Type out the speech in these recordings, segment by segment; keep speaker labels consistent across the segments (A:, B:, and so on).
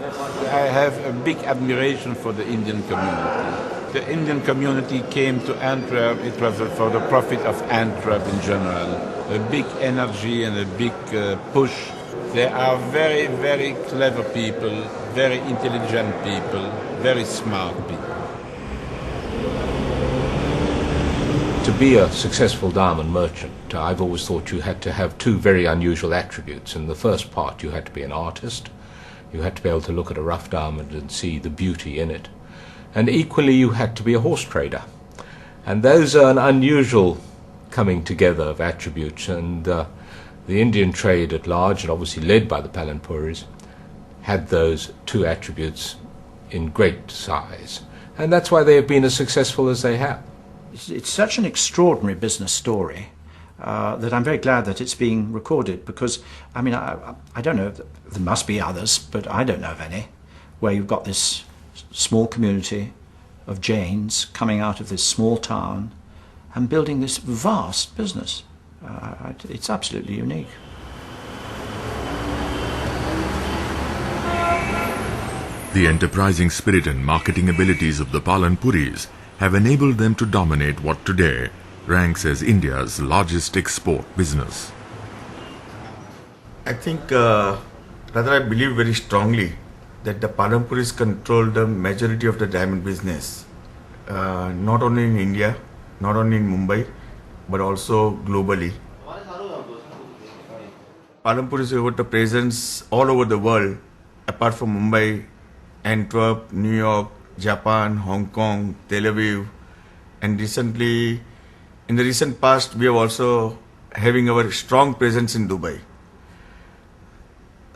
A: I have a big admiration for the Indian community. The Indian community came to Antwerp, it was for the profit of Antwerp in general. A big energy and a big push. They are very, very clever people, very intelligent people, very smart people.
B: To be a successful diamond merchant, I've always thought you had to have two very unusual attributes. In the first part, you had to be an artist. You had to be able to look at a rough diamond and see the beauty in it. And equally, you had to be a horse trader. And those are an unusual coming together of attributes. And the Indian trade at large, and obviously led by the Palanpuris, had those two attributes in great size. And that's why they have been as successful as they have.
C: It's such an extraordinary business story that I'm very glad that it's being recorded, because, I mean, I don't know, there must be others, but I don't know of any, where you've got this small community of Jains coming out of this small town and building this vast business. It's absolutely unique.
D: The enterprising spirit and marketing abilities of the Palanpuris have enabled them to dominate what today ranks as India's largest export business.
E: I think, rather I believe very strongly that the Palanpuris control the majority of the diamond business, not only in India, not only in Mumbai, but also globally. Palanpuris have got a presence all over the world, apart from Mumbai, Antwerp, New York, Japan, Hong Kong, Tel Aviv, and recently, in the recent past, we are also having our strong presence in Dubai.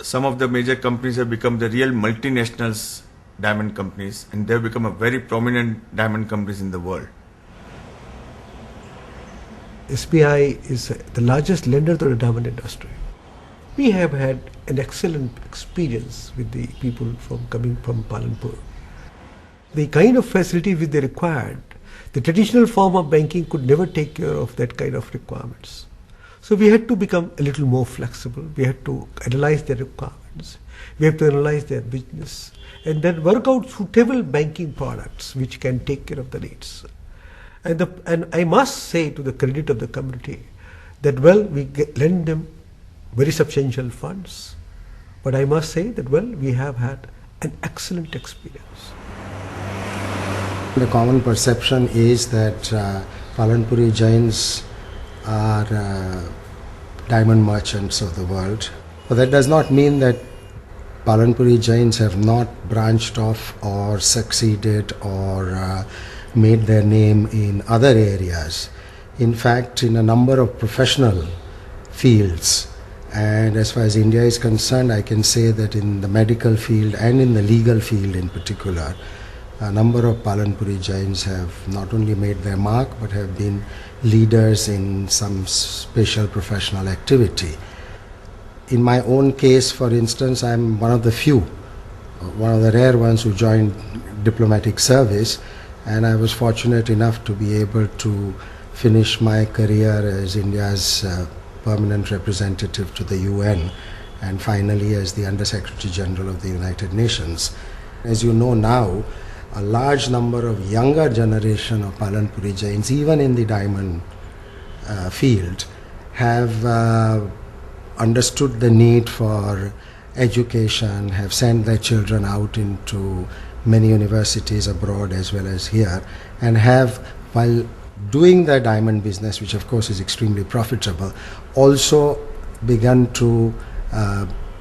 E: Some of the major companies have become the real multinationals diamond companies, and they have become a very prominent diamond companies in the world.
F: SBI is the largest lender to the diamond industry. We have had an excellent experience with the people coming from Palanpur. The kind of facility which they required, the traditional form of banking could never take care of that kind of requirements. So we had to become a little more flexible. We had to analyze their requirements. We have to analyze their business and then work out suitable banking products which can take care of the needs. And I must say, to the credit of the community, that we lend them very substantial funds. But I must say that we have had an excellent experience.
G: The common perception is that Palanpuri Jains are diamond merchants of the world. But that does not mean that Palanpuri Jains have not branched off or succeeded or made their name in other areas. In fact, in a number of professional fields, and as far as India is concerned, I can say that in the medical field and in the legal field in particular, a number of Palanpuri Jains have not only made their mark but have been leaders in some special professional activity. In my own case, for instance, I am one of the few, one of the rare ones who joined diplomatic service, and I was fortunate enough to be able to finish my career as India's permanent representative to the UN and finally as the Under Secretary General of the United Nations. As you know now, a large number of younger generation of Palanpuri Jains, even in the diamond field, have understood the need for education, have sent their children out into many universities abroad as well as here, and have, while doing their diamond business, which of course is extremely profitable, also begun to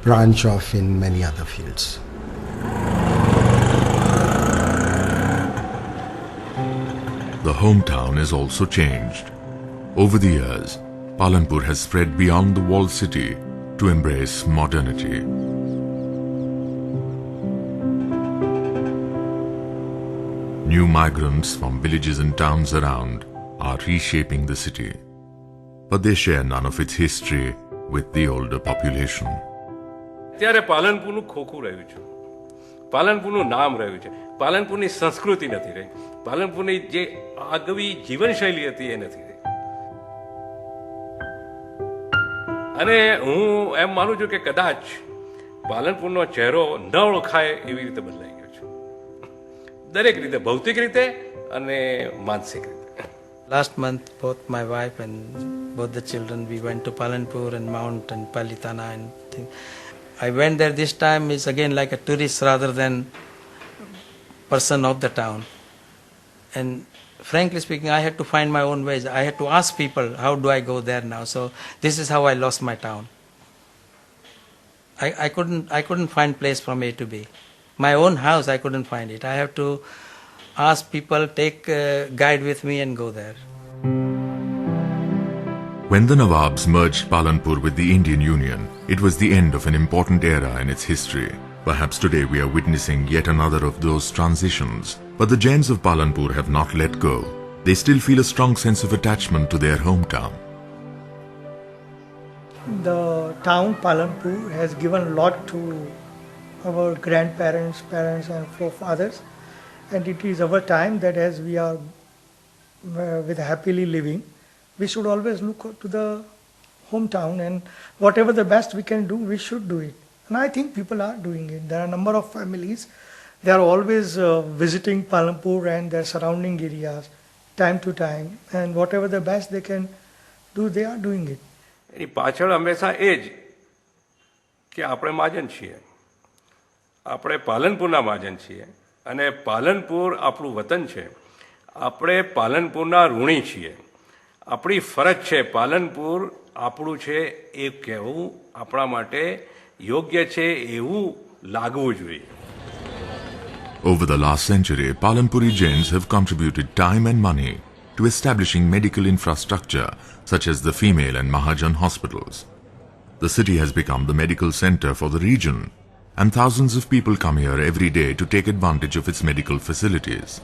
G: branch off in many other fields.
D: The hometown has also changed. Over the years, Palanpur has spread beyond the walled city to embrace modernity. New migrants from villages and towns around are reshaping the city, but they share none of its history with the older population.
H: ત્યારે પાલનપુરનું ખોખું રહ્યું છે, પાલનપુરનું નામ રહ્યું છે, પાલનપુરની સંસ્કૃતિ નથી રહી, પાલનપુરની જે આગવી જીવનશૈલી હતી એ નથી રહી. અને હું એમ માનું છું કે કદાચ પાલનપુરનો ચહેરો ન ઓળખાય એવી રીતે બદલાઈ ગયો છે, દરેક રીતે, ભૌતિક રીતે અને માનસિક રીતે.
I: Last month, both my wife and both the children, we went to Palanpur and Mount and Palitana and things. I went there this time is again like a tourist rather than person of the town. And frankly speaking, I had to find my own ways. I had to ask people, how do I go there now? So this is how I lost my town. I couldn't find place from A to B. My own house, I couldn't find it. I have to ask people, take a guide with me and go there.
D: When the Nawabs merged Palanpur with the Indian Union, it was the end of an important era in its history. Perhaps today we are witnessing yet another of those transitions. But the Jains of Palanpur have not let go. They still feel a strong sense of attachment to their hometown.
J: The town Palanpur has given a lot to our grandparents, parents and forefathers, and it is our time that as we are with happily living, we should always look to the hometown, and whatever the best we can do, we should do it. And I think people are doing it. There are a number of families, they are always visiting Palanpur and their surrounding areas time to time, and whatever the best they can do, they are doing it.
H: એની પાછળ હંમેશા એ જ કે આપણે મહાજન છીએ, આપણે પાલનપુરના મહાજન છીએ અને પાલનપુર આપણું વતન છે, આપણે પાલનપુરના ઋણી છીએ. આપણી ફરજ છે પાલનપુર આપણું છે એ કહેવું, આપણા માટે યોગ્ય છે એવું લાગવું જોઈએ.
D: Over the last century, Palanpuri Jains have contributed time and money to establishing medical infrastructure such as the female and Mahajan hospitals. The city has become the medical center for the region, and thousands of people come here every day to take advantage of its medical facilities.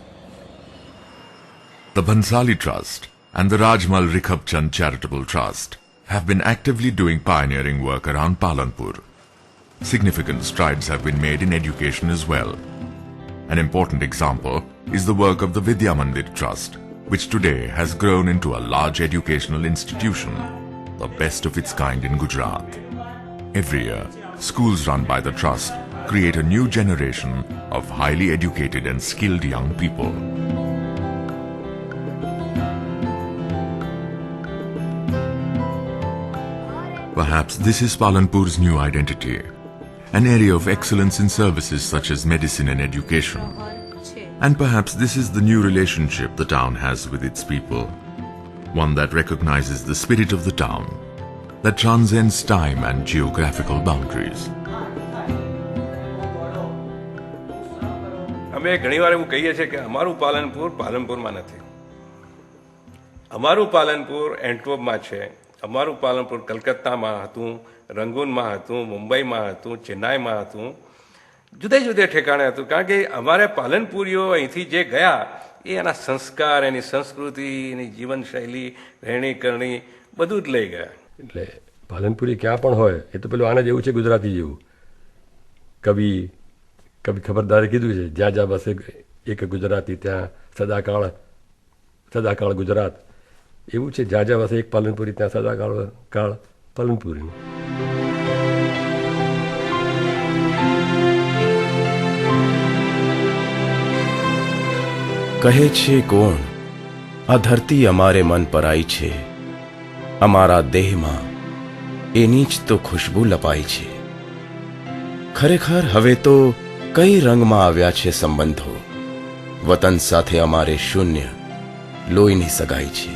D: The Bhansali Trust and the Rajmal Rikhapchand Charitable Trust have been actively doing pioneering work around Palanpur. Significant strides have been made in education as well. An important example is the work of the Vidya Mandir Trust, which today has grown into a large educational institution, the best of its kind in Gujarat. Every year, schools run by the trust create a new generation of highly educated and skilled young people. Perhaps this is Palanpur's new identity, an area of excellence in services such as medicine and education. And perhaps this is the new relationship the town has with its people, one that recognizes the spirit of the town, that transcends time and geographical boundaries.
H: અમે ઘણીવાર એવું કહીએ છીએ કે અમારું પાલનપુર પાલનપુરમાં નથી, અમારું પાલનપુર એન્ટવર્પમાં છે, અમારું પાલનપુર કલકત્તામાં હતું, રંગૂનમાં હતું, મુંબઈમાં હતું, ચેન્નાઈમાં હતું, જુદે જુદે ઠેકાણે હતું. કારણ કે અમારે પાલનપુરીઓ અહીંથી જે ગયા એ એના સંસ્કાર, એની સંસ્કૃતિ, એની જીવનશૈલી, રહેણી કરણી બધું જ લઈ ગયા.
K: એટલે પાલનપુરી ક્યાં પણ હોય એ તો પેલું આને જેવું છે, ગુજરાતી જેવું. કવિ ખબરદારે કીધું છે, જ્યાં જ્યાં બસે એક ગુજરાતી ત્યાં સદાકાળ ગુજરાત. એવું છે, જ્યાં જ્યાં બસે એક પાલનપુરી ત્યાં સદાકાળ પાલનપુરીનું.
L: કહે છે કોણ આ ધરતી અમારે મન પરાઈ છે, અમારા દેહમાં એની જ તો ખુશ્બુ લપાઈ છે. ખરેખર હવે તો કઈ રંગમાં આવ્યા છે સંબંધો, વતન સાથે અમારે શૂન્ય લોહીની સગાઈ છે.